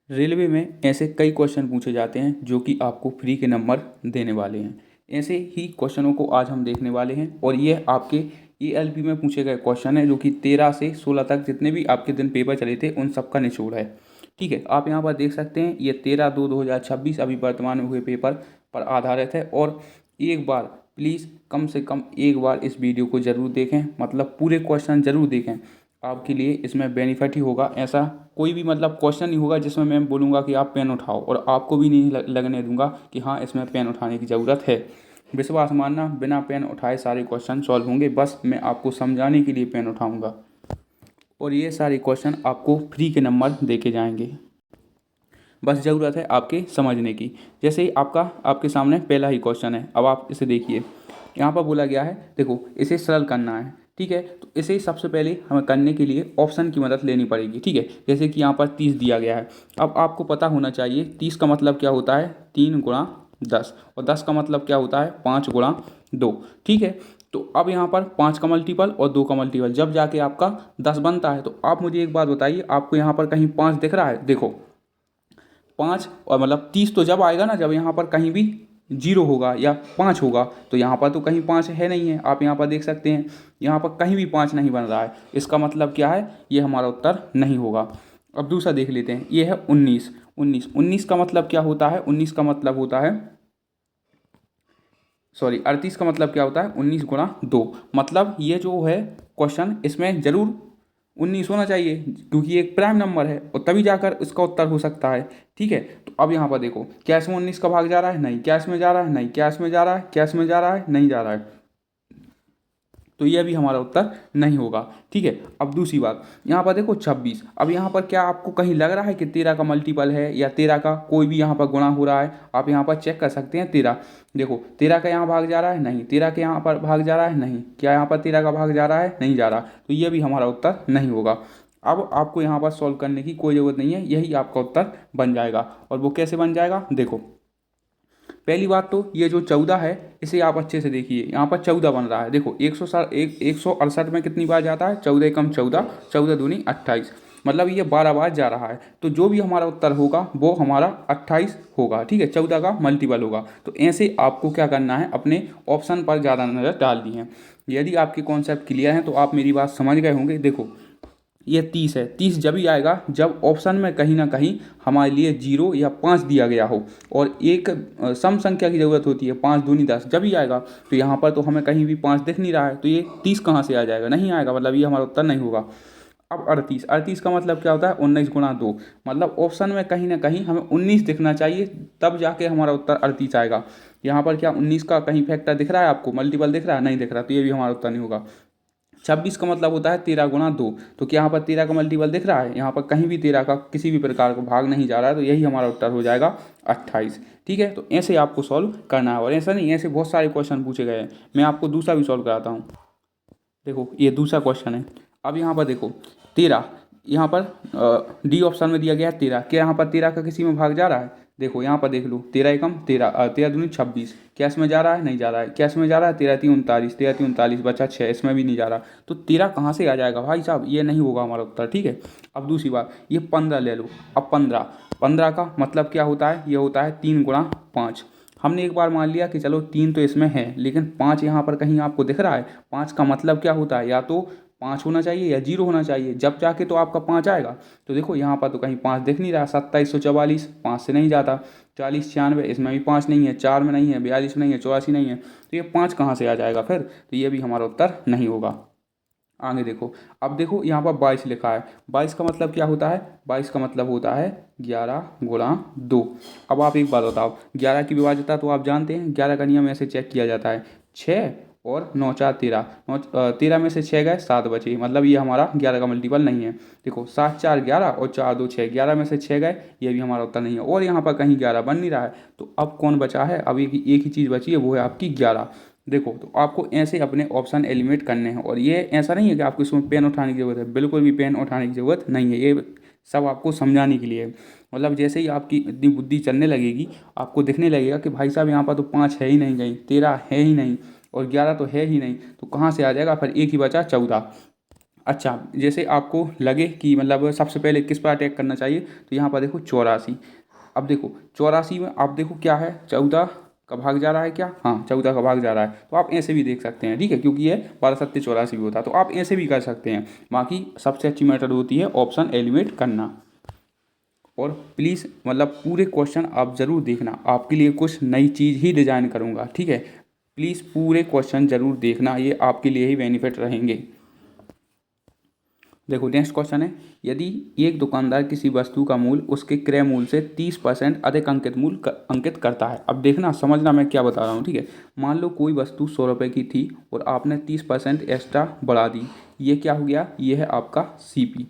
Railway में ऐसे कई क्वेश्चन पूछे जाते हैं जो कि आपको फ्री के नंबर देने वाले हैं। ऐसे ही क्वेश्चनों को आज हम देखने वाले हैं और ये आपके एएलपी में पूछे गए क्वेश्चन है जो कि 13 से 16 तक जितने भी आपके दिन पेपर चले थे उन सब का निचोड़ है। ठीक है, आप यहाँ पर देख सकते हैं ये 13/2/2026 अभी वर्तमान में हुए पेपर पर आधारित है। और एक बार प्लीज़ कम से कम एक बार इस वीडियो को ज़रूर देखें, मतलब पूरे क्वेश्चन ज़रूर देखें। आपके लिए इसमें बेनिफिट ही होगा। ऐसा कोई भी मतलब क्वेश्चन नहीं होगा जिसमें मैं बोलूँगा कि आप पेन उठाओ, और आपको भी नहीं लगने दूंगा कि हाँ इसमें पेन उठाने की ज़रूरत है। विश्वास मानना, बिना पेन उठाए सारे क्वेश्चन सॉल्व होंगे। बस मैं आपको समझाने के लिए पेन उठाऊंगा और ये सारे क्वेश्चन आपको फ्री के नंबर दे के जाएंगे। बस ज़रूरत है आपके समझने की। जैसे ही आपके सामने पहला ही क्वेश्चन है, अब आप इसे देखिए। यहाँ पर बोला गया है, देखो इसे सरल करना है। ठीक है, तो इसे सबसे पहले हमें करने के लिए ऑप्शन की मदद लेनी पड़ेगी। ठीक है, जैसे कि यहाँ पर 30 दिया गया है। अब आपको पता होना चाहिए 30 का मतलब क्या होता है, 3 × 10, और 10 का मतलब क्या होता है, 5 × 2। ठीक है, तो अब यहाँ पर 5 का मल्टीपल और 2 का मल्टीपल जब जाके आपका 10 बनता है, तो आप मुझे एक बात बताइए, आपको यहाँ पर कहीं 5 दिख रहा है? देखो 5 और मतलब 30 तो जब आएगा ना, जब यहाँ पर कहीं भी 0 होगा या 5 होगा। तो यहाँ पर तो कहीं 5 है नहीं है, आप यहाँ पर देख सकते हैं यहाँ पर कहीं भी 5 नहीं बन रहा है। इसका मतलब क्या है, ये हमारा उत्तर नहीं होगा। अब दूसरा देख लेते हैं, ये है 19। 19 का मतलब क्या होता है, 19 का मतलब होता है, सॉरी 38 का मतलब क्या होता है, 19 × 2। मतलब ये जो है क्वेश्चन, इसमें जरूर 19 होना चाहिए क्योंकि ये एक प्राइम नंबर है और तभी जाकर इसका उत्तर हो सकता है। ठीक है, तो अब यहाँ पर देखो, क्या इसमें 19 का भाग जा रहा है? नहीं। क्या इसमें जा रहा है? नहीं। क्या इसमें जा रहा है? क्या इसमें जा रहा है? नहीं जा रहा है। तो यह भी हमारा उत्तर नहीं होगा। ठीक है, अब दूसरी बात, यहाँ पर देखो 26। अब यहाँ पर क्या आपको कहीं लग रहा है कि 13 का मल्टीपल है या 13 का कोई भी यहाँ पर गुणा हो रहा है? आप यहाँ पर चेक कर सकते हैं। 13, देखो 13 का यहाँ भाग जा रहा है? नहीं। 13 के यहाँ पर भाग जा रहा है? नहीं। क्या यहाँ पर 13 का भाग जा रहा है? नहीं जा रहा। तो ये भी हमारा उत्तर नहीं होगा। अब आपको यहाँ पर सॉल्व करने की कोई ज़रूरत नहीं है, यही आपका उत्तर बन जाएगा। और वो कैसे बन जाएगा, देखो पहली बात तो ये जो 14 है, इसे आप अच्छे से देखिए, यहाँ पर 14 बन रहा है। देखो 168 में कितनी बार जाता है, 14 × 14, 14 दूनी 28, मतलब ये 12 बार जा रहा है। तो जो भी हमारा उत्तर होगा वो हमारा 28 होगा। ठीक है, 14 का मल्टीपल होगा। तो ऐसे आपको क्या करना है, अपने ऑप्शन पर ज़्यादा नज़र डालनी है। यदि आपके कॉन्सेप्ट क्लियर हैं तो आप मेरी बात समझ गए होंगे। देखो ये 30 है, 30 जब ही आएगा जब ऑप्शन में कहीं ना कहीं हमारे लिए 0 या 5 दिया गया हो और एक सम संख्या की ज़रूरत होती है, 5 दूनी 10 जब ही आएगा। तो यहाँ पर तो हमें कहीं भी 5 दिख नहीं रहा है, तो ये 30 कहाँ से आ जाएगा, नहीं आएगा, मतलब ये हमारा उत्तर नहीं होगा। अब 38, 38 का मतलब क्या होता है, 19 × 2, मतलब ऑप्शन में कहीं ना कहीं हमें 19 दिखना चाहिए, तब जाके हमारा उत्तर 38 आएगा। यहाँ पर क्या 19 का कहीं फैक्टर दिख रहा है आपको, मल्टीपल दिख रहा है? नहीं दिख रहा, तो ये भी हमारा उत्तर नहीं होगा। 26 का मतलब होता है 13 × 2, तो क्या यहाँ पर 13 का मल्टीपल दिख रहा है? यहाँ पर कहीं भी 13 का किसी भी प्रकार का भाग नहीं जा रहा है, तो यही हमारा उत्तर हो जाएगा 28। ठीक है, तो ऐसे आपको सॉल्व करना है, और ऐसा नहीं, ऐसे बहुत सारे क्वेश्चन पूछे गए हैं। मैं आपको दूसरा भी सॉल्व कराता हूँ। देखो ये दूसरा क्वेश्चन है। अब यहाँ पर देखो 13, यहाँ पर डी ऑप्शन में दिया गया है 13। क्या यहाँ पर 13 का किसी में भाग जा रहा है? देखो यहाँ पर देख लो, 13 एकम 13, 13 दूनी 26। क्या इसमें जा रहा है? नहीं जा रहा है। क्या इसमें जा रहा है? 13 × 3 = 39, 13 × 3 = 39 बचा 6, इसमें भी नहीं जा रहा। तो 13 कहाँ से आ जाएगा भाई साहब, ये नहीं होगा हमारा उत्तर। ठीक है, अब दूसरी बात, ये 15 ले लो। अब 15 का मतलब क्या होता है, ये होता है 3 × 5। हमने एक बार मान लिया कि चलो 3 तो इसमें है, लेकिन 5 यहाँ पर कहीं आपको दिख रहा है? 5 का मतलब क्या होता है, या तो 5 होना चाहिए या 0 होना चाहिए, जब जाके तो आपका 5 आएगा। तो देखो यहाँ पर तो कहीं 5 दिख नहीं रहा। 2744, 5 से नहीं जाता। 40 96, इसमें भी 5 नहीं है। 4 में नहीं है। 42 में नहीं है। 84 नहीं है। तो ये 5 कहाँ से आ जाएगा फिर? तो ये भी हमारा उत्तर नहीं होगा। आगे देखो, अब देखो यहाँ पर 22 लिखा है। 22 का मतलब क्या होता है? 22 का मतलब होता है 11 × 2। अब आप एक बात बताओ, 11 की विभाज्यता तो आप जानते हैं, 11 का नियम ऐसे चेक किया जाता है, 6 और 9 × 4 = 13। 13 में से 6 गए, 7 बचे, मतलब ये हमारा 11 का मल्टीपल नहीं है। देखो 7 × 4 = 11 और 4 × 2 = 6, 11 में से 6 गए, ये भी हमारा उत्तर नहीं है। और यहाँ पर कहीं 11 बन नहीं रहा है, तो अब कौन बचा है? अब एक ही चीज़ बची है, वो है आपकी 11। देखो, तो आपको ऐसे अपने ऑप्शन एलिमिनेट करने हैं, और ये ऐसा नहीं है कि आपको इसमें पेन उठाने की ज़रूरत है, बिल्कुल भी पेन उठाने की ज़रूरत नहीं है। ये सब आपको समझाने के लिए है। मतलब जैसे ही आपकी इतनी बुद्धि चलने लगेगी, आपको दिखने लगेगा कि भाई साहब यहाँ पर तो 5 है ही नहीं, कहीं 13 है ही नहीं, और 11 तो है ही नहीं, तो कहाँ से आ जाएगा फिर? एक ही बचा 14। अच्छा, जैसे आपको लगे कि मतलब सबसे पहले किस पर अटैक करना चाहिए, तो यहाँ पर देखो 84। अब देखो 84 में आप देखो क्या है, 14 का भाग जा रहा है क्या, हाँ 14 का भाग जा रहा है, तो आप ऐसे भी देख सकते हैं, ठीक है, क्योंकि ये 12 सत्ते 84 भी होता है, तो आप ऐसे भी कर सकते हैं। बाकी सबसे अच्छी मेथड होती है ऑप्शन एलिमिनेट करना। और प्लीज़ मतलब पूरे क्वेश्चन आप ज़रूर देखना, आपके लिए कुछ नई चीज़ ही डिजाइन करूँगा, ठीक है। प्लीज़ पूरे क्वेश्चन ज़रूर देखना, ये आपके लिए ही बेनिफिट रहेंगे। देखो नेक्स्ट क्वेश्चन है, यदि एक दुकानदार किसी वस्तु का मूल्य उसके क्रय मूल्य से 30% अधिक अंकित करता है। अब देखना समझना मैं क्या बता रहा हूँ, ठीक है। मान लो कोई वस्तु 100 रुपये की थी और आपने 30% एक्स्ट्रा बढ़ा दी, ये क्या हो गया, ये है आपका CP,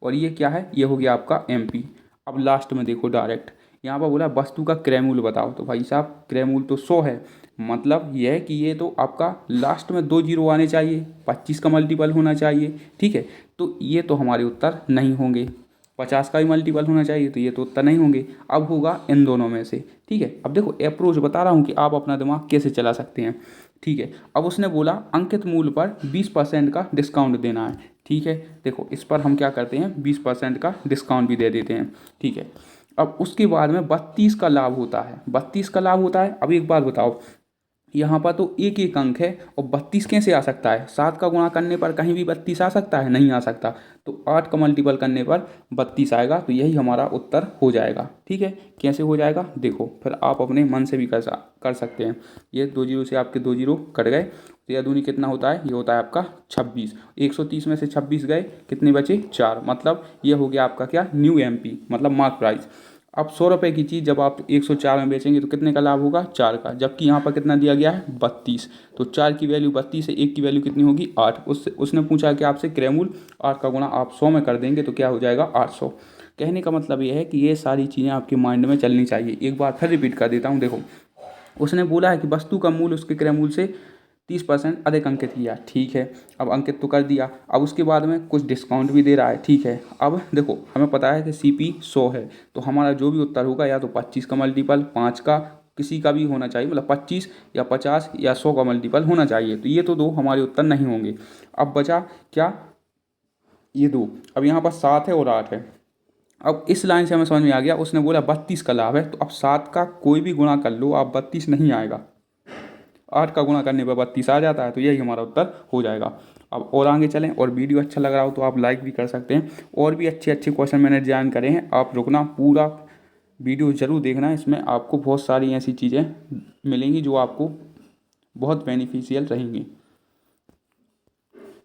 और ये क्या है, ये हो गया आपका MP। अब लास्ट में देखो डायरेक्ट यहाँ पर बोला वस्तु का क्रय मूल्य बताओ, तो भाई साहब क्रय मूल्य तो 100 है, मतलब यह है कि ये तो आपका लास्ट में 2 जीरो आने चाहिए, 25 का मल्टीपल होना चाहिए, ठीक है। तो ये तो हमारे उत्तर नहीं होंगे, 50 का भी मल्टीपल होना चाहिए, तो ये तो उत्तर नहीं होंगे। अब होगा इन दोनों में से, ठीक है। अब देखो अप्रोच बता रहा हूँ कि आप अपना दिमाग कैसे चला सकते हैं, ठीक है। अब उसने बोला अंकित मूल्य पर 20% का डिस्काउंट देना है, ठीक है। देखो इस पर हम क्या करते हैं, 20% का डिस्काउंट भी दे देते हैं, ठीक है। अब उसके बाद में 32 का लाभ होता है, 32 का लाभ होता है। अब एक बात बताओ, यहाँ पर तो एक एक अंक है और 32 कैसे आ सकता है, 7 का गुणा करने पर कहीं भी 32 आ सकता है, नहीं आ सकता। तो 8 का मल्टीपल करने पर 32 आएगा, तो यही हमारा उत्तर हो जाएगा, ठीक है। कैसे हो जाएगा देखो, फिर आप अपने मन से भी कर सकते हैं। ये 2 जीरो से आपके 2 जीरो कट गए, तो यह दूनी कितना होता है, ये होता है आपका 26। 130 में से 26 गए, कितने बचे 4, मतलब ये हो गया आपका क्या, न्यू MP, मतलब मार्क प्राइस। अब 100 रुपये की चीज़ जब आप 104 में बेचेंगे तो कितने का लाभ होगा, 4 का, जबकि यहाँ पर कितना दिया गया है 32। तो 4 की वैल्यू 32 है, 1 की वैल्यू कितनी होगी 8। उसने पूछा कि आपसे क्रय मूल्य 8 का गुणा आप 100 में कर देंगे तो क्या हो जाएगा 800। कहने का मतलब ये है कि ये सारी चीज़ें आपके माइंड में चलनी चाहिए। एक बार फिर रिपीट कर देता हूँ, देखो उसने बोला है कि वस्तु का मूल्य उसके क्रय मूल्य से 30% अधिक अंकित किया, ठीक है। अब अंकित तो कर दिया, अब उसके बाद में कुछ डिस्काउंट भी दे रहा है, ठीक है। अब देखो हमें पता है कि CP 100 है, तो हमारा जो भी उत्तर होगा या तो 25 का मल्टीपल, 5 का, किसी का भी होना चाहिए, मतलब 25 या 50 या 100 का मल्टीपल होना चाहिए। तो ये तो दो हमारे उत्तर नहीं होंगे। अब बचा क्या, ये दो। अब यहाँ पर 7 है और 8 है। अब इस लाइन से हमें समझ में आ गया, उसने बोला 32 का लाभ है, तो अब 7 का कोई भी गुणा कर लो आप, 32 नहीं आएगा। 8 का गुणा करने पर 32 आ जाता है, तो यही हमारा उत्तर हो जाएगा। अब और आगे चलें, और वीडियो अच्छा लग रहा हो तो आप लाइक भी कर सकते हैं। और भी अच्छे अच्छे क्वेश्चन मैंने डिजाइन करे हैं, आप रुकना, पूरा वीडियो ज़रूर देखना, इसमें आपको बहुत सारी ऐसी चीज़ें मिलेंगी जो आपको बहुत बेनिफिशियल रहेंगी।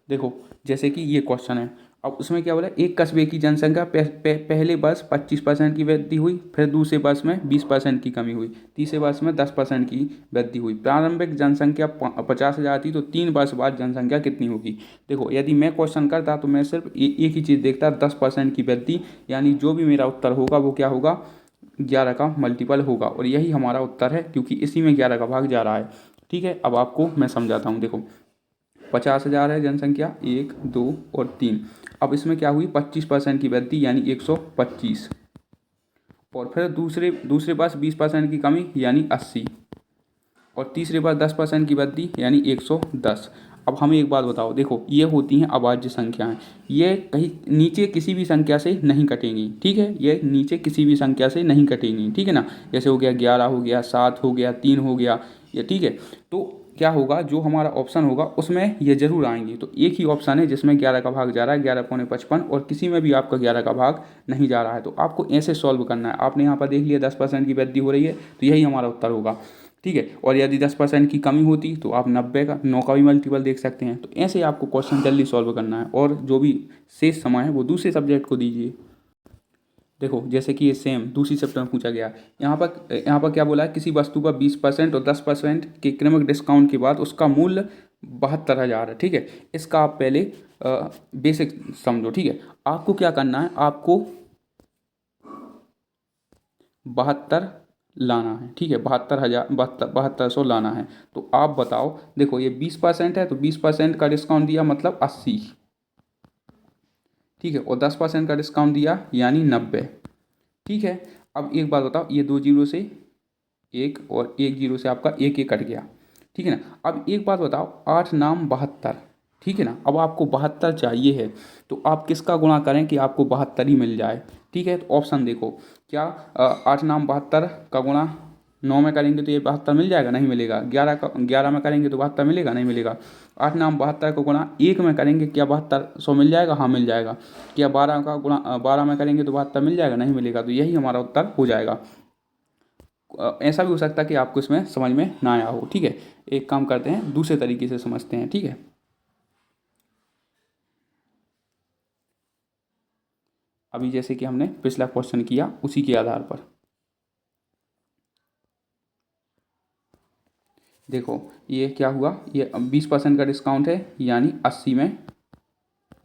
देखो जैसे कि ये क्वेश्चन है, अब उसमें क्या बोला, एक कस्बे की जनसंख्या पहले वर्ष 25% की वृद्धि हुई, फिर दूसरे वर्ष में 20% की कमी हुई, तीसरे वर्ष में 10% की वृद्धि हुई। प्रारंभिक जनसंख्या 50,000 थी, तो 3 वर्ष बाद जनसंख्या कितनी होगी। देखो यदि मैं क्वेश्चन करता तो मैं सिर्फ एक ही चीज़ देखता, 10% की वृद्धि, यानी जो भी मेरा उत्तर होगा वो क्या होगा, 11 का मल्टीपल होगा, और यही हमारा उत्तर है, क्योंकि इसी में 11 का भाग जा रहा है, ठीक है। अब आपको मैं समझाता हूँ, देखो 50,000 है जनसंख्या, 1 2 और 3। अब इसमें क्या हुई, 25% की वृद्धि यानी 125, और फिर दूसरे पास 20% की कमी यानी 80, और तीसरे पास 10% की वृद्धि यानी 110। अब हमें एक बात बताओ, देखो ये होती हैं अभाज्य संख्याएं, ये कहीं नीचे किसी भी संख्या से नहीं कटेंगी, ठीक है। ये नीचे किसी भी संख्या से नहीं कटेंगी, ठीक है ना। जैसे हो गया 11 हो गया, 7 हो गया, 3 हो गया, ये ठीक है। तो क्या होगा, जो हमारा ऑप्शन होगा उसमें ये जरूर आएंगी। तो एक ही ऑप्शन है जिसमें 11 का भाग जा रहा है, 11 पौने 55, और किसी में भी आपका 11 का भाग नहीं जा रहा है। तो आपको ऐसे सॉल्व करना है। आपने यहाँ पर देख लिया 10% की वृद्धि हो रही है, तो यही हमारा उत्तर होगा, ठीक है। और यदि 10% की कमी होती तो आप 90 का 9 का भी मल्टीपल देख सकते हैं। तो ऐसे आपको क्वेश्चन जल्दी सॉल्व करना है, और जो भी शेष समय है वो दूसरे सब्जेक्ट को दीजिए। देखो जैसे कि ये सेम दूसरी चैप्टर में पूछा गया, यहाँ पर क्या बोला है, किसी वस्तु पर 20% और 10% के क्रमिक डिस्काउंट के बाद उसका मूल्य 72,000 है, ठीक है। इसका आप पहले बेसिक समझो, ठीक है। आपको क्या करना है, आपको 72 लाना है, ठीक है, 72,000 7200 लाना है। तो आप बताओ, देखो ये 20% है, तो 20% का डिस्काउंट दिया मतलब 80, ठीक है, और 10% का डिस्काउंट दिया यानी 90, ठीक है। अब एक बात बताओ, ये 2 जीरो से एक और 1 जीरो से आपका एक कट गया, ठीक है ना। अब एक बात बताओ, 8 नाम 72, ठीक है ना। अब आपको 72 चाहिए है, तो आप किसका गुणा करें कि आपको 72 ही मिल जाए। ठीक है, तो ऑप्शन देखो, क्या 8 नाम 72 का गुणा 9 में करेंगे तो ये 72 मिल जाएगा, नहीं मिलेगा। 11 में करेंगे तो 72 मिलेगा, नहीं मिलेगा। 8 नाम 72 का गुणा 1 में करेंगे, क्या 7200 मिल जाएगा, हाँ मिल जाएगा। क्या 12 का गुणा 12 में करेंगे तो 72 मिल जाएगा, नहीं मिलेगा। तो यही हमारा उत्तर हो जाएगा। ऐसा भी हो सकता है कि आपको इसमें समझ में ना आया हो। ठीक है, एक काम करते हैं, दूसरे तरीके से समझते हैं। ठीक है, अभी जैसे कि हमने पिछला क्वेश्चन किया उसी के आधार पर देखो, ये क्या हुआ, ये 20% का डिस्काउंट है यानी 80 में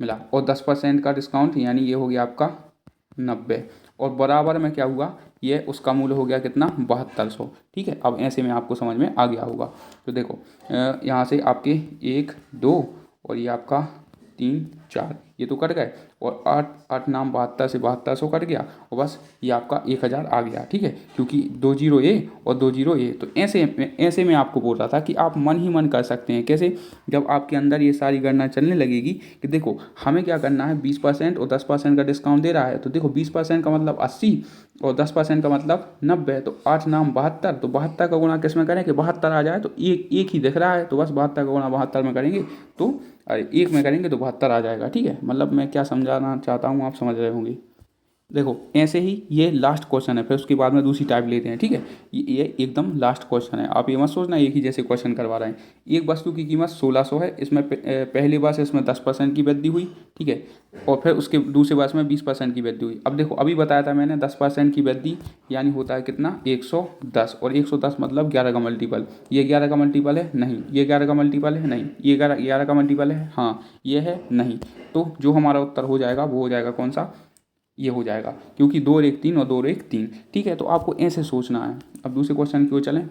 मिला, और 10% का डिस्काउंट यानी ये हो गया आपका 90, और बराबर में क्या हुआ, ये उसका मूल्य हो गया कितना, 7200। ठीक है, अब ऐसे में आपको समझ में आ गया होगा। तो देखो यहाँ से आपके 1 2 और ये आपका 3 4 ये तो कट गए, और 8 8 नाम 72 से 7200 कट गया, और बस ये आपका 1000 आ गया। ठीक है, क्योंकि 2 जीरो ए और 2 जीरो ए, तो ऐसे में आपको बोल रहा था कि आप मन ही मन कर सकते हैं। कैसे, जब आपके अंदर ये सारी गणना चलने लगेगी कि देखो हमें क्या करना है, 20% और 10% का डिस्काउंट दे रहा है, तो देखो 20% का मतलब 80 और 10% का मतलब 90, तो 8 नाम 72, तो 72 का गुणा किस में करें कि 72 आ जाए, तो एक एक ही दिख रहा है, तो बस 72 का गुणा 72 में करेंगे तो, अरे 1 में करेंगे तो 72 आ जाएगा। ठीक है, मतलब मैं क्या समझाना चाहता हूँ आप समझ रहे होंगे। देखो ऐसे ही ये लास्ट क्वेश्चन है, फिर उसके बाद में दूसरी टाइप लेते हैं। ठीक है, ये एकदम लास्ट क्वेश्चन है, आप ये मत सोचना एक ही जैसे क्वेश्चन करवा रहे हैं। एक वस्तु की कीमत 1600 है, इसमें पहली बार से इसमें 10% की वृद्धि हुई। ठीक है, और फिर उसके दूसरे बार में 20% की वृद्धि हुई। अब देखो अभी बताया था मैंने 10% की वृद्धि यानी होता है कितना, 110, और 110 मतलब 11 का मल्टीपल। ये 11 का मल्टीपल है, नहीं। ये 11 का मल्टीपल है, नहीं। ये 11 का मल्टीपल है, हाँ। ये है, नहीं। तो जो हमारा उत्तर हो जाएगा वो हो जाएगा कौन सा, ये हो जाएगा, क्योंकि 2 और 1 3 और 2 और 1 3। ठीक है, तो आपको ऐसे सोचना है। अब दूसरे क्वेश्चन की ओर चलें।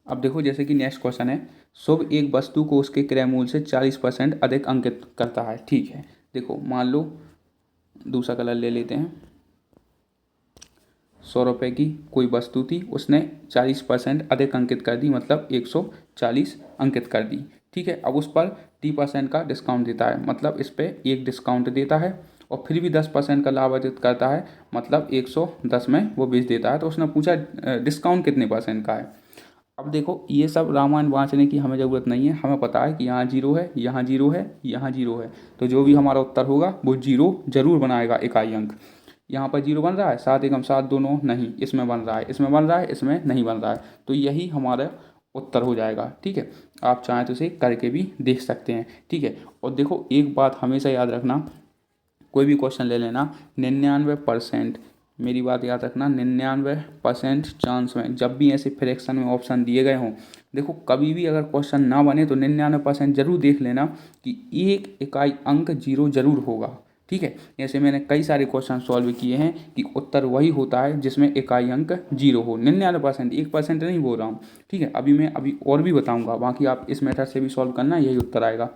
अब देखो जैसे कि नेक्स्ट क्वेश्चन है, शुभ एक वस्तु को उसके क्रय मूल्य से 40% अधिक अंकित करता है। ठीक है, देखो मान लो दूसरा कलर ले लेते हैं। 100 रुपये की कोई वस्तु थी, उसने 40% अधिक अंकित कर दी, मतलब 140 अंकित कर दी। ठीक है, अब उस पर 30% का डिस्काउंट देता है, मतलब इस पर एक डिस्काउंट देता है, और फिर भी 10% का लाभ अर्जित करता है, मतलब 110 में वो बेच देता है। तो उसने पूछा डिस्काउंट कितने परसेंट का है। अब देखो ये सब रामायण वाँचने की हमें ज़रूरत नहीं है, हमें पता है कि यहाँ जीरो है, यहाँ जीरो है, यहाँ जीरो है, तो जो भी हमारा उत्तर होगा वो जीरो जरूर बनाएगा इकाई अंक। यहाँ पर जीरो बन रहा है, 7 एकम 7 दोनों, नहीं। इसमें बन रहा है, इसमें बन रहा है, इसमें नहीं बन रहा है, तो यही हमारा उत्तर हो जाएगा। ठीक है, आप चाहें तो इसे करके भी देख सकते हैं। ठीक है, और देखो एक बात हमेशा याद रखना, कोई भी क्वेश्चन ले लेना, 99%, मेरी बात याद रखना, 99% चांस में जब भी ऐसे फ्रैक्शन में ऑप्शन दिए गए हों, देखो कभी भी अगर क्वेश्चन ना बने तो 99% जरूर देख लेना कि एक इकाई अंक जीरो जरूर होगा। ठीक है, ऐसे मैंने कई सारे क्वेश्चन सॉल्व किए हैं कि उत्तर वही होता है जिसमें इकाई अंक जीरो हो। 99%, 1% नहीं बोल रहा हूँ। ठीक है, अभी और भी बताऊँगा, बाकी आप इस मेथड से भी सॉल्व करना, यही उत्तर आएगा।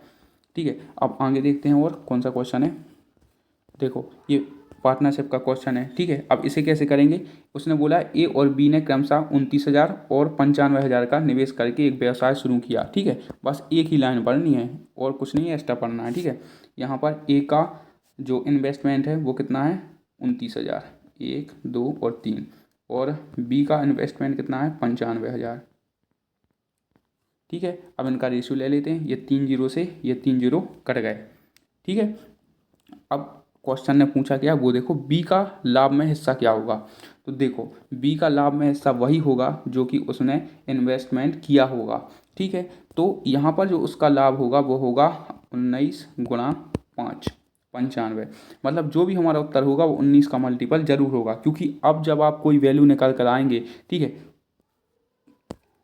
ठीक है, अब आगे देखते हैं और कौन सा क्वेश्चन है। देखो ये पार्टनरशिप का क्वेश्चन है। ठीक है, अब इसे कैसे करेंगे, उसने बोला ए और बी ने क्रमशः 29,000 और 95,000 का निवेश करके एक व्यवसाय शुरू किया। ठीक है, बस एक ही लाइन पढ़नी है और कुछ नहीं एक्स्ट्रा पढ़ना है। ठीक है, यहाँ पर ए का जो इन्वेस्टमेंट है वो कितना है, 29,000, 1 2 और 3, और बी का इन्वेस्टमेंट कितना है, 95,000। ठीक है, अब इनका रेशियो ले लेते हैं, ये 3 जीरो से ये 3 जीरो कट गए। ठीक है, अब क्वेश्चन ने पूछा क्या, वो देखो बी का लाभ में हिस्सा क्या होगा। तो देखो बी का लाभ में हिस्सा वही होगा जो कि उसने इन्वेस्टमेंट किया होगा। ठीक है, तो यहाँ पर जो उसका लाभ होगा वो होगा 19 गुणा 5, 95। मतलब जो भी हमारा उत्तर होगा वो 19 का मल्टीपल जरूर होगा, क्योंकि अब जब आप कोई वैल्यू निकाल कर आएंगे, ठीक है,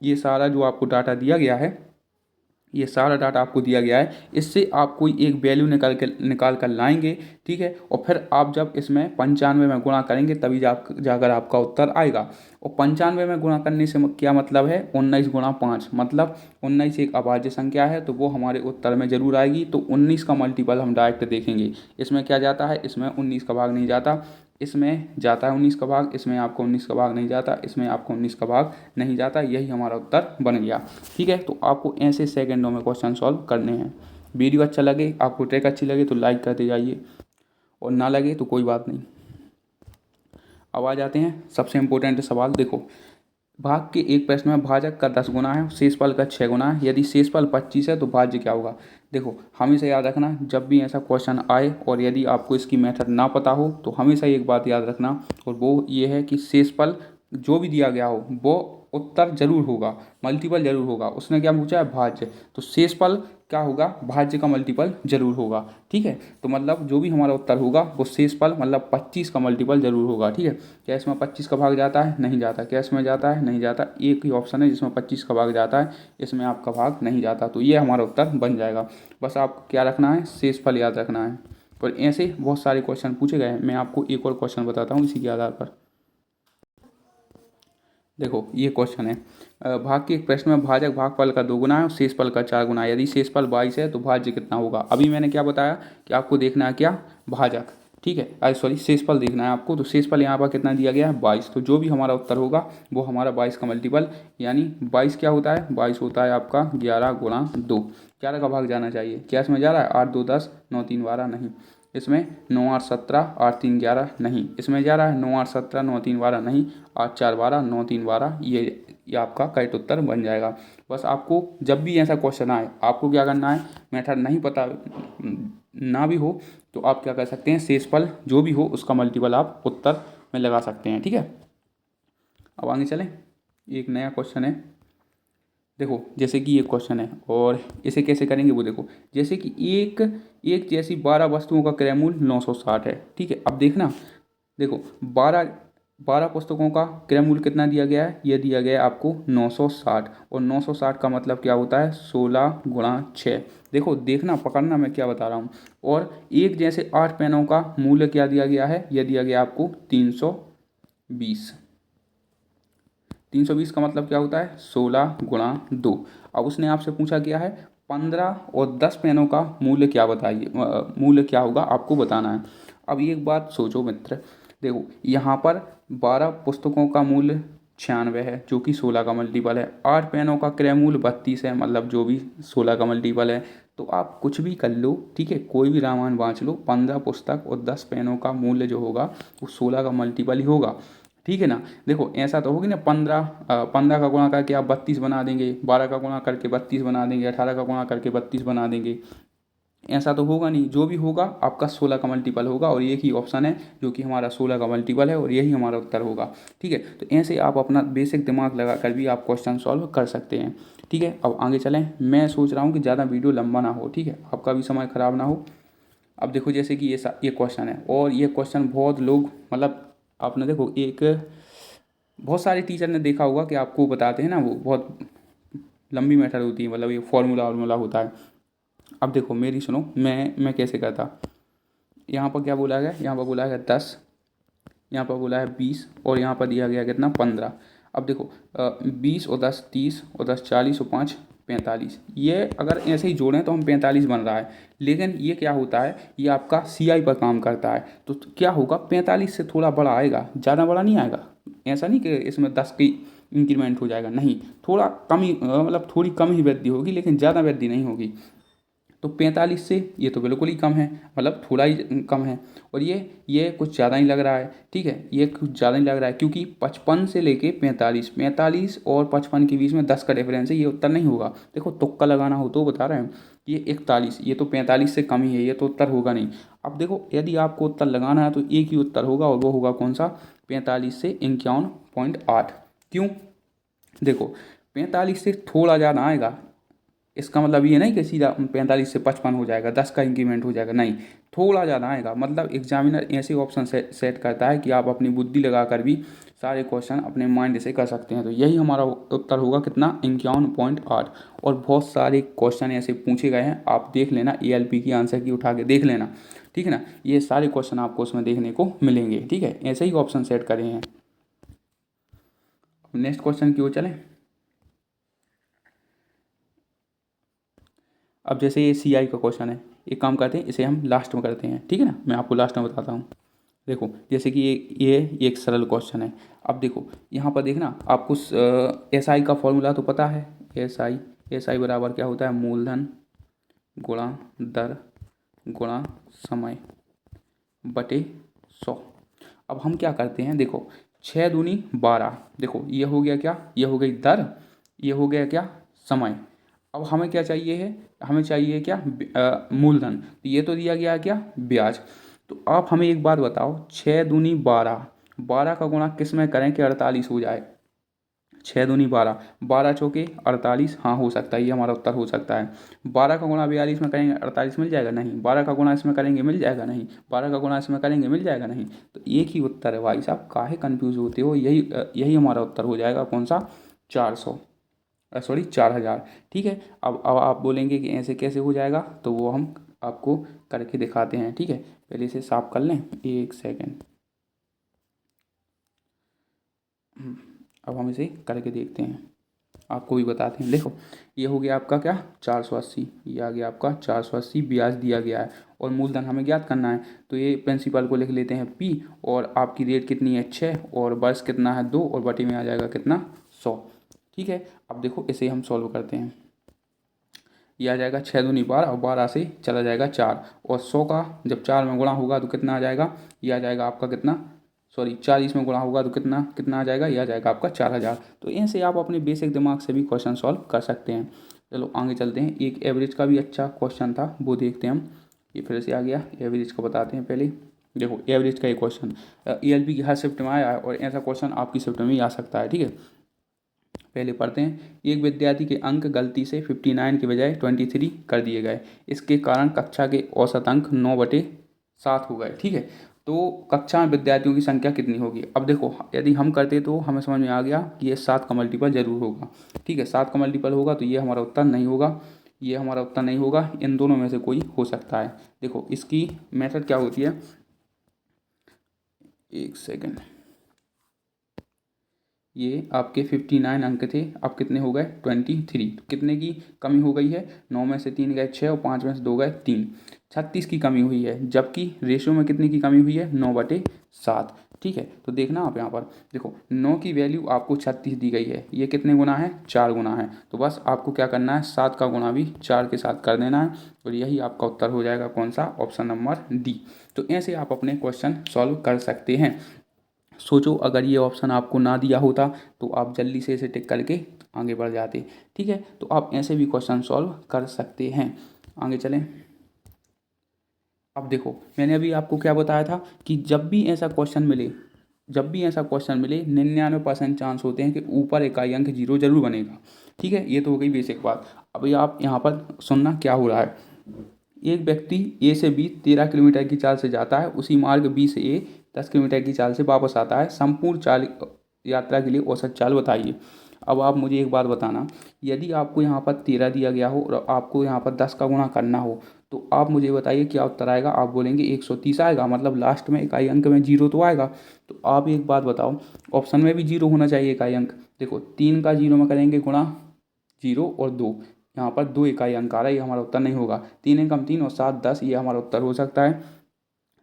ये सारा जो आपको डाटा दिया गया है, ये सारा डाटा आपको दिया गया है, इससे आप कोई एक वैल्यू निकाल कर लाएंगे। ठीक है, और फिर आप जब इसमें 95 में गुणा करेंगे तभी जाकर आपका उत्तर आएगा। और 95 में गुणा करने से क्या मतलब है, 19 गुणा 5, मतलब 19 एक अभाज्य संख्या है, तो वो हमारे उत्तर में जरूर आएगी। तो 19 का मल्टीपल हम डायरेक्ट देखेंगे। इसमें क्या जाता है, इसमें 19 का भाग नहीं जाता, इसमें जाता है 19 का भाग, इसमें आपको 19 का भाग नहीं जाता, इसमें आपको 19 का भाग नहीं जाता। यही हमारा उत्तर बन गया। ठीक है, तो आपको ऐसे सेकंडों में क्वेश्चन सॉल्व करने हैं। वीडियो अच्छा लगे, आपको ट्रिक अच्छी लगे तो लाइक करते जाइए, और ना लगे तो कोई बात नहीं। अब आ जाते हैं सबसे इम्पोर्टेंट सवाल। देखो, भाग के एक प्रश्न में भाजक का 10 गुना है, शेषफल का 6 गुना है। यदि शेषफल 25 है तो भाज्य क्या होगा। देखो, हमेशा याद रखना, जब भी ऐसा क्वेश्चन आए और यदि आपको इसकी मेथड ना पता हो तो हमेशा एक बात याद रखना, और वो ये है कि शेषफल जो भी दिया गया हो वो उत्तर जरूर होगा, मल्टीपल जरूर होगा। उसने क्या पूछा है, भाज्य, तो शेषफल क्या होगा, भाज्य का मल्टीपल जरूर होगा। ठीक है, तो मतलब जो भी हमारा उत्तर होगा वो शेषफल मतलब 25 का मल्टीपल जरूर होगा। ठीक है, क्या इसमें 25 का भाग जाता है, नहीं जाता। क्या इसमें जाता है, नहीं जाता। एक ही ऑप्शन है जिसमें 25 का भाग जाता है, इसमें आपका भाग नहीं जाता। तो ये हमारा उत्तर बन जाएगा। बस आपको क्या रखना है, शेषफल याद रखना है। और ऐसे बहुत सारे क्वेश्चन पूछे गए हैं। मैं आपको एक और क्वेश्चन बताता हूँ इसी के आधार पर। देखो, ये क्वेश्चन है, भाग के एक प्रश्न में भाजक भागफल का 2 गुना है और शेषफल का 4 गुना है। यदि शेषफल 22 है तो भाज्य कितना होगा। अभी मैंने क्या बताया कि आपको देखना है क्या, भाजक। ठीक है, अरे सॉरी, शेषफल देखना है आपको। तो शेषफल यहाँ पर कितना दिया गया है, 22। तो जो भी हमारा उत्तर होगा वो हमारा 22 का मल्टीपल, यानी 22 क्या होता है, 22 होता है आपका 11 गुणा 2। 11 का भाग जाना चाहिए। क्या इसमें जा रहा है, 8 2 10, 9 3 12, नहीं। इसमें 9 8 17, 8 3 11, नहीं। इसमें जा रहा है 9 8 17, 9 3 12, नहीं। 8 4 12, 9 3 12, ये आपका करेक्ट उत्तर बन जाएगा। बस आपको जब भी ऐसा क्वेश्चन आए आपको क्या करना है, मेथड नहीं पता ना भी हो तो आप क्या कर सकते हैं, शेषफल जो भी हो उसका मल्टीपल आप उत्तर में लगा सकते हैं। ठीक है, अब आगे चलें। एक नया क्वेश्चन है। देखो, जैसे कि ये क्वेश्चन है और इसे कैसे करेंगे वो देखो। जैसे कि एक एक जैसी 12 वस्तुओं का क्रय मूल्य 960 है। ठीक है, अब देखना, देखो 12 पुस्तकों का क्रय मूल्य कितना दिया गया है, ये दिया गया है आपको 960। और 960 का मतलब क्या होता है, 16 गुणा 6। देखो, देखना, पकड़ना मैं क्या बता रहा हूँ। और एक जैसे 8 पेनों का मूल्य क्या दिया गया है, यह दिया गया आपको 320। 320 का मतलब क्या होता है, 16 गुणा 2। अब उसने आपसे पूछा क्या है, 15 और 10 पेनों का मूल्य क्या बताइए, मूल्य क्या होगा आपको बताना है। अब एक बात सोचो मित्र, देखो यहाँ पर 12 पुस्तकों का मूल्य 96 है जो कि 16 का मल्टीपल है। 8 पेनों का क्रय मूल्य 32 है, मतलब जो भी 16 का मल्टीपल है। तो आप कुछ भी कर लो, ठीक है, कोई भी रामायण बाँच लो, 15 पुस्तक और 10 पेनों का मूल्य जो होगा वो 16 का मल्टीपल ही होगा। ठीक है ना। देखो, ऐसा तो होगी ना, 15 का गुणा करके आप 32 बना देंगे, 12 का गुणा करके 32 बना देंगे, 18 का गुणा करके 32 बना देंगे। ऐसा तो होगा नहीं, जो भी होगा आपका 16 का मल्टीपल होगा। और एक ही ऑप्शन है जो कि हमारा 16 का मल्टीपल है, और यही हमारा उत्तर होगा। ठीक है, तो ऐसे आप अपना बेसिक दिमाग लगा कर भी आप क्वेश्चन सॉल्व कर सकते हैं। ठीक है, अब आगे चलें। मैं सोच रहा हूँ कि ज़्यादा वीडियो लंबा ना हो, ठीक है, आपका भी समय ख़राब ना हो। अब देखो, जैसे कि ये क्वेश्चन है, और ये क्वेश्चन बहुत लोग, मतलब आपने देखो, एक बहुत सारे टीचर ने देखा होगा कि आपको बताते हैं ना, वो बहुत लंबी मेथड होती है, मतलब ये फॉर्मूला वार्मूला होता है। अब देखो मेरी सुनो, मैं कैसे करता। यहाँ पर क्या बोला गया, यहाँ पर बोला गया 10, यहाँ पर बोला है 20, और यहाँ पर दिया गया कितना, 15। अब देखो 20 और 10 30, और 10 40, और 5 45। ये अगर ऐसे ही जोड़ें तो हम 45 बन रहा है। लेकिन ये क्या होता है, ये आपका सीआई पर काम करता है। तो क्या होगा, 45 से थोड़ा बड़ा आएगा, ज़्यादा बड़ा नहीं आएगा। ऐसा नहीं कि इसमें 10 की इंक्रीमेंट हो जाएगा, नहीं, थोड़ा कम ही, मतलब थोड़ी कम ही वृद्धि होगी, लेकिन ज़्यादा वृद्धि नहीं होगी। तो 45 से ये तो बिल्कुल ही कम है, मतलब थोड़ा ही कम है। और ये कुछ ज़्यादा ही लग रहा है। ठीक है, ये कुछ ज़्यादा ही लग रहा है, क्योंकि 55 से लेके 45 और 55 के बीच में 10 का डिफरेंस है, ये उत्तर नहीं होगा। देखो, तुक्का लगाना हो तो बता रहे हैं, ये 41, ये तो 45 से कम ही है, ये तो उत्तर होगा नहीं। अब देखो, यदि आपको उत्तर लगाना है तो एक ही उत्तर होगा, और वो होगा कौन सा, 45 से 51.8। क्यों, देखो 45 से थोड़ा ज़्यादा आएगा, इसका मतलब ये नहीं कि सीधा 45 से 55 हो जाएगा, 10 का इंक्रीमेंट हो जाएगा, नहीं, थोड़ा ज़्यादा आएगा। मतलब एग्जामिनर ऐसे ऑप्शन सेट करता है कि आप अपनी बुद्धि लगा कर भी सारे क्वेश्चन अपने माइंड से कर सकते हैं। तो यही हमारा उत्तर होगा कितना, 51.8। और बहुत सारे क्वेश्चन ऐसे पूछे गए हैं, आप देख लेना, ALP की आंसर की उठा के देख लेना। ठीक है ना, ये सारे क्वेश्चन आपको उसमें देखने को मिलेंगे। ठीक है, ऐसे ही ऑप्शन सेट करे हैं। नेक्स्ट क्वेश्चन की ओर चलें। अब जैसे ये CI का क्वेश्चन है, एक काम करते हैं इसे हम लास्ट में करते हैं, ठीक है ना, मैं आपको लास्ट में बताता हूँ। देखो जैसे कि ये एक सरल क्वेश्चन है। अब देखो यहाँ पर देखना आपको SI का फॉर्मूला तो पता है। SI बराबर क्या होता है, मूलधन गुणा दर गुणा समय बटे 100। अब हम क्या करते हैं, देखो 6 दूनी 12, देखो ये हो गया क्या, ये हो गई दर, ये हो गया क्या, समय। अब हमें क्या चाहिए है, हमें चाहिए क्या, मूलधन। तो ये तो दिया गया है क्या, ब्याज। तो आप हमें एक बात बताओ, 6 दूनी 12, 12 का गुणा किस में करें कि 48 हो जाए। 6 दूनी 12, 12 चौके 48, हाँ हो सकता है, ये हमारा उत्तर हो सकता है। 12 का गुणा 42 में करेंगे 48 मिल जाएगा, नहीं। 12 का गुणा इसमें करेंगे मिल जाएगा, नहीं। 12 का गुणा इसमें करेंगे मिल जाएगा, नहीं। तो एक ही उत्तर है भाई साहब, काहे कंफ्यूज होते हो, यही हमारा उत्तर हो जाएगा, कौन सा, 400, सॉरी 4000। ठीक है। अब आप बोलेंगे कि ऐसे कैसे हो जाएगा, तो वो हम आपको करके दिखाते हैं, ठीक है। पहले इसे साफ कर लें, एक सेकेंड। अब हम इसे करके देखते हैं, आपको भी बताते हैं। देखो ये हो गया आपका क्या, 480, ये आ गया आपका 480, ब्याज दिया गया है और मूलधन हमें ज्ञात करना है। तो ये प्रिंसिपल को लिख लेते हैं P, और आपकी रेट कितनी है 6, और वर्ष कितना है 2, और बटे में आ जाएगा कितना, 100। ठीक है। अब देखो इसे हम सॉल्व करते हैं। ये आ जाएगा 6 दूनी 12, और 12 से चला जाएगा 4, और 100 का जब 4 में गुणा होगा तो कितना आ जाएगा, ये आ जाएगा आपका कितना, सॉरी 40 में गुणा होगा तो कितना कितना आ जाएगा, ये आ जाएगा आपका 4000। तो इनसे आप अपने बेसिक दिमाग से भी क्वेश्चन सॉल्व कर सकते हैं। चलो आगे चलते हैं, एक एवरेज का भी अच्छा क्वेश्चन था, वो देखते हैं हम। ये फिर से आ गया, एवरेज का बताते हैं पहले। देखो एवरेज का एक क्वेश्चन ELP की हर शिफ्ट में आया है, और ऐसा क्वेश्चन आपकी शिफ्ट में भी आ सकता है, ठीक है। पहले पढ़ते हैं, एक विद्यार्थी के अंक गलती से 59 के बजाय 23 कर दिए गए। इसके कारण कक्षा के औसत अंक 9/7 हो गए, ठीक है। तो कक्षा में विद्यार्थियों की संख्या कितनी होगी। अब देखो यदि हम करते तो हमें समझ में आ गया कि ये 7 का मल्टीपल जरूर होगा, ठीक है। 7 का मल्टीपल होगा तो ये हमारा उत्तर नहीं होगा, ये हमारा उत्तर नहीं होगा, इन दोनों में से कोई हो सकता है। देखो इसकी मेथड क्या होती है, एक सेकेंड। ये आपके 59 अंक थे, अब कितने हो गए 23। कितने की कमी हो गई है, 9 में से 3 गए 6, और 5 में से 2 गए 3, 36 की कमी हुई है। जबकि रेशियो में कितने की कमी हुई है, 9/7, ठीक है। तो देखना आप यहाँ पर देखो 9 की वैल्यू आपको 36 दी गई है, ये कितने गुना है, 4 गुना है। तो बस आपको क्या करना है, 7 का गुना भी 4 के साथ कर देना है, और यही आपका उत्तर हो जाएगा, कौन सा, ऑप्शन नंबर डी। तो ऐसे आप अपने क्वेश्चन सॉल्व कर सकते हैं। सोचो अगर ये ऑप्शन आपको ना दिया होता तो आप जल्दी से इसे टिक करके आगे बढ़ जाते, ठीक है। तो आप ऐसे भी क्वेश्चन सॉल्व कर सकते हैं। आगे चलें। अब देखो मैंने अभी आपको क्या बताया था कि जब भी ऐसा क्वेश्चन मिले, 99% चांस होते हैं कि ऊपर इकाई अंक 0 जरूर बनेगा, ठीक है। ये तो हो गई बेसिक बात। अभी आप यहाँ पर सुनना क्या हो रहा है। एक व्यक्ति A से B 13 किलोमीटर की चाल से जाता है, उसी मार्ग B से A 10 किलोमीटर की चाल से वापस आता है। संपूर्ण चाल यात्रा के लिए औसत चाल बताइए। अब आप मुझे एक बात बताना, यदि आपको यहाँ पर 13 दिया गया हो और आपको यहाँ पर 10 का गुणा करना हो, तो आप मुझे बताइए क्या उत्तर आएगा। आप बोलेंगे 130 आएगा, मतलब लास्ट में इकाई अंक में 0 तो आएगा। तो आप एक बात बताओ, ऑप्शन में भी 0 होना चाहिए इकाई अंक। देखो 3 का 0 में करेंगे गुणा, 0 और 2, यहाँ पर 2 इकाई अंक आ रहा है, ये हमारा उत्तर नहीं होगा। 3 एकम 3 और 7 10, ये हमारा उत्तर हो सकता है।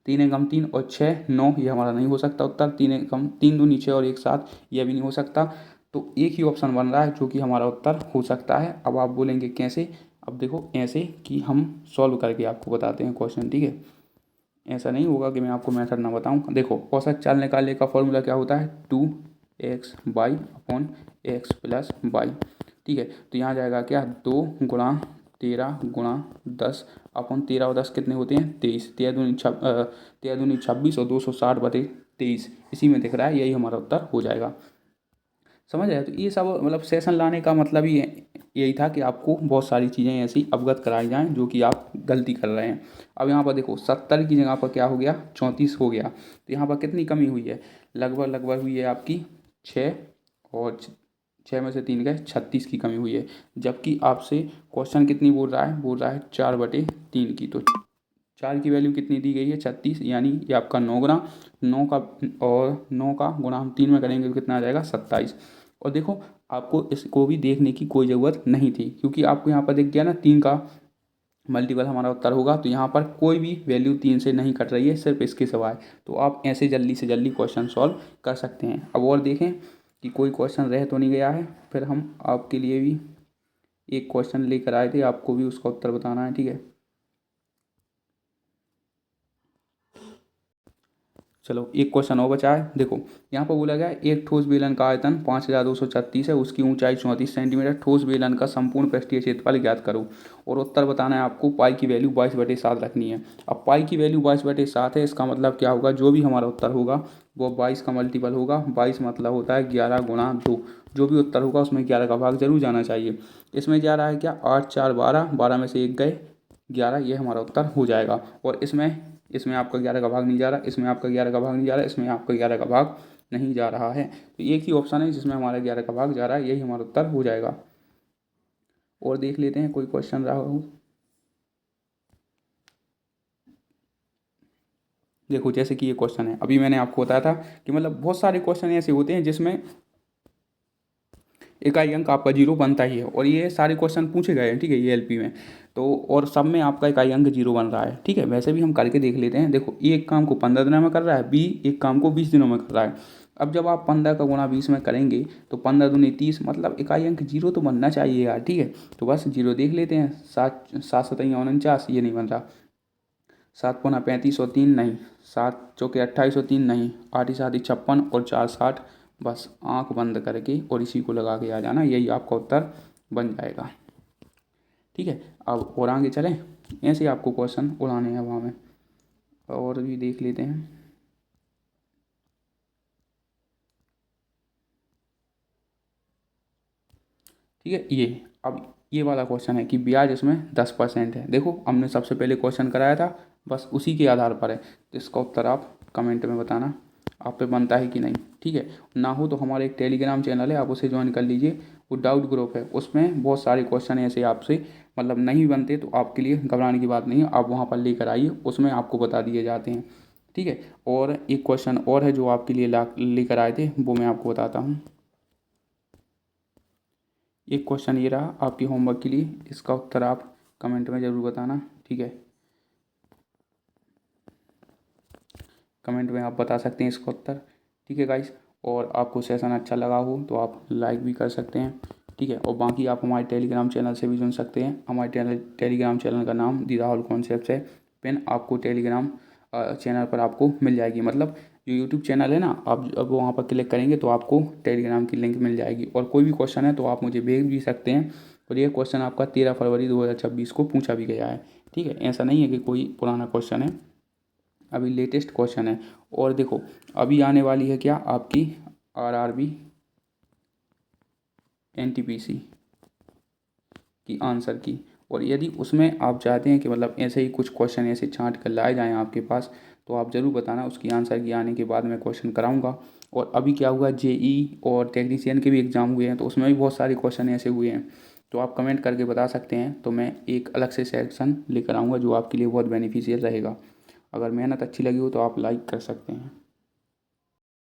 3 एकम 3 और 6 9, ये हमारा नहीं हो सकता उत्तर। 3 एकम 3 दूनी 6 और 1 7, यह भी नहीं हो सकता। तो एक ही ऑप्शन बन रहा है जो कि हमारा उत्तर हो सकता है। अब आप बोलेंगे कैसे, अब देखो ऐसे कि हम सॉल्व करके आपको बताते हैं क्वेश्चन, ठीक है। ऐसा नहीं होगा कि मैं आपको मेथड ना बताऊं। देखो औसत चाल निकालने का फॉर्मूला क्या होता है, 2x/x+y, ठीक है। तो यहाँ जाएगा क्या, 2 गुणा 13 गुणा 10 अपन 13 और 10 कितने होते हैं 23, 13 दूनी 26 और 260/23, इसी में दिख रहा है, यही हमारा उत्तर हो जाएगा। समझ आया। तो ये सब मतलब सेशन लाने का मतलब ही यही था कि आपको बहुत सारी चीज़ें ऐसी अवगत कराई जाएं जो कि आप गलती कर रहे हैं। अब यहाँ पर देखो 70 की जगह पर क्या हो गया, 34 हो गया। तो यहाँ पर कितनी कमी हुई है, लगभग हुई है आपकी 6, और 6 में से 3 गए 36 की कमी हुई है। जबकि आपसे क्वेश्चन कितनी बोल रहा है 4/3 की। तो 4 की वैल्यू कितनी दी गई है 36, यानी ये आपका 9 गुना 9 का, और 9 का गुणा हम 3 में करेंगे तो कितना आ जाएगा 27। और देखो आपको इसको भी देखने की कोई ज़रूरत नहीं थी, क्योंकि आपको यहाँ पर दिख गया ना 3 का मल्टीपल हमारा उत्तर होगा, तो यहाँ पर कोई भी वैल्यू 3 से नहीं कट रही है सिर्फ इसके सिवाय। तो आप ऐसे जल्दी से जल्दी क्वेश्चन सॉल्व कर सकते हैं। अब और देखें कि कोई क्वेश्चन रह तो नहीं गया है, फिर हम आपके लिए भी एक क्वेश्चन लेकर आए थे, आपको भी उसका उत्तर बताना है, ठीक है। चलो एक क्वेश्चन और बचा है। देखो यहाँ पर बोला गया है, एक ठोस बेलन का आयतन 5236 है, उसकी ऊंचाई 34 सेंटीमीटर, ठोस बेलन का संपूर्ण पृष्ठीय क्षेत्रफल ज्ञात करो। और उत्तर बताना है आपको। पाई की वैल्यू 22/7 रखनी है। अब पाई की वैल्यू 22/7 है, इसका मतलब क्या होगा, जो भी हमारा उत्तर होगा वो 22 का मल्टीपल होगा। 22 मतलब होता है 11 × 2। जो भी उत्तर होगा उसमें 11 का भाग जरूर जाना चाहिए। इसमें जा रहा है क्या, 8 4 12, 12 में से एक गए 11, ये हमारा उत्तर हो जाएगा। और इसमें इसमें आपका 11 का भाग नहीं जा रहा, इसमें आपका 11 का भाग नहीं जा रहा, इसमें आपका 11 का भाग नहीं जा रहा है। तो एक ही ऑप्शन है जिसमें हमारा 11 का भाग जा रहा है, यही हमारा उत्तर हो जाएगा। और देख लेते हैं कोई क्वेश्चन रहा हो। देखो जैसे कि ये क्वेश्चन है, अभी मैंने आपको बताया था कि मतलब बहुत सारे क्वेश्चन ऐसे होते हैं जिसमें इकाई अंक आपका 0 बनता ही है, और ये सारे क्वेश्चन पूछे गए हैं, ठीक है, ये एलपी में। तो और सब में आपका इकाई अंक 0 बन रहा है, ठीक है। वैसे भी हम करके देख लेते हैं। देखो एक काम को 15 दिनों में कर रहा है, बी एक काम को 20 दिनों में कर रहा है। अब जब आप 15 का गुणा 20 में करेंगे तो 15 दूनी 30, मतलब इकाई अंक 0 तो बनना चाहिए यार, ठीक है। तो बस 0 देख लेते हैं। 7 7 7 49, ये नहीं बन रहा। 7 × 5 = 35 और 3 नहीं, 7 × 4 = 28 और 3 नहीं, 8 × 7 = 56 और 4 60। बस आंख बंद करके और इसी को लगा के आ जाना, यही आपका उत्तर बन जाएगा, ठीक है। अब और आगे चलें, ऐसे आपको क्वेश्चन उड़ाने हैं हवा में, और भी देख लेते हैं। ठीक है, ये अब ये वाला क्वेश्चन है कि ब्याज इसमें 10% है। देखो हमने सबसे पहले क्वेश्चन कराया था, बस उसी के आधार पर है। तो इसका उत्तर आप कमेंट में बताना आप पे बनता है कि नहीं, ठीक है। ना हो तो हमारे एक टेलीग्राम चैनल है, आप उसे ज्वाइन कर लीजिए। वो डाउट ग्रुप है, उसमें बहुत सारे क्वेश्चन ऐसे आपसे मतलब नहीं बनते, तो आपके लिए घबराने की बात नहीं है। आप वहाँ पर लेकर आइए, उसमें आपको बता दिए जाते हैं, ठीक है। और एक क्वेश्चन और है जो आपके लिए लेकर आए थे, वो मैं आपको बताता हूँ। एक क्वेश्चन ये रहा आपके होमवर्क के लिए, इसका उत्तर आप कमेंट में ज़रूर बताना, ठीक है। कमेंट में आप बता सकते हैं इसका उत्तर, ठीक है गाइस। और आपको सेशन अच्छा लगा हो तो आप लाइक भी कर सकते हैं, ठीक है। और बाकी आप हमारे टेलीग्राम चैनल से भी जुड़ सकते हैं। हमारे टेलीग्राम चैनल का नाम दी राहुल कॉन्सेप्ट्स है। पिन आपको टेलीग्राम चैनल पर आपको मिल जाएगी, मतलब जो यूट्यूब चैनल है ना, आप अब वहाँ पर क्लिक करेंगे तो आपको टेलीग्राम की लिंक मिल जाएगी। और कोई भी क्वेश्चन है तो आप मुझे भेज भी सकते हैं। और ये क्वेश्चन आपका 13 फरवरी 2026 को पूछा भी गया है, ठीक है। ऐसा नहीं है कि कोई पुराना क्वेश्चन है, अभी लेटेस्ट क्वेश्चन है। और देखो अभी आने वाली है क्या आपकी आरआरबी एनटीपीसी की आंसर की। और यदि उसमें आप चाहते हैं कि मतलब ऐसे ही कुछ क्वेश्चन ऐसे छांट कर लाए जाएँ आपके पास, तो आप ज़रूर बताना, उसकी आंसर की आने के बाद मैं क्वेश्चन कराऊंगा। और अभी क्या हुआ, जेई और टेक्नीशियन के भी एग्ज़ाम हुए हैं, तो उसमें भी बहुत सारे क्वेश्चन ऐसे हुए हैं। तो आप कमेंट करके बता सकते हैं, तो मैं एक अलग से सेक्शन लेकर आऊँगा जो आपके लिए बहुत बेनिफिशियल रहेगा। अगर मेहनत अच्छी लगी हो तो आप लाइक कर सकते हैं।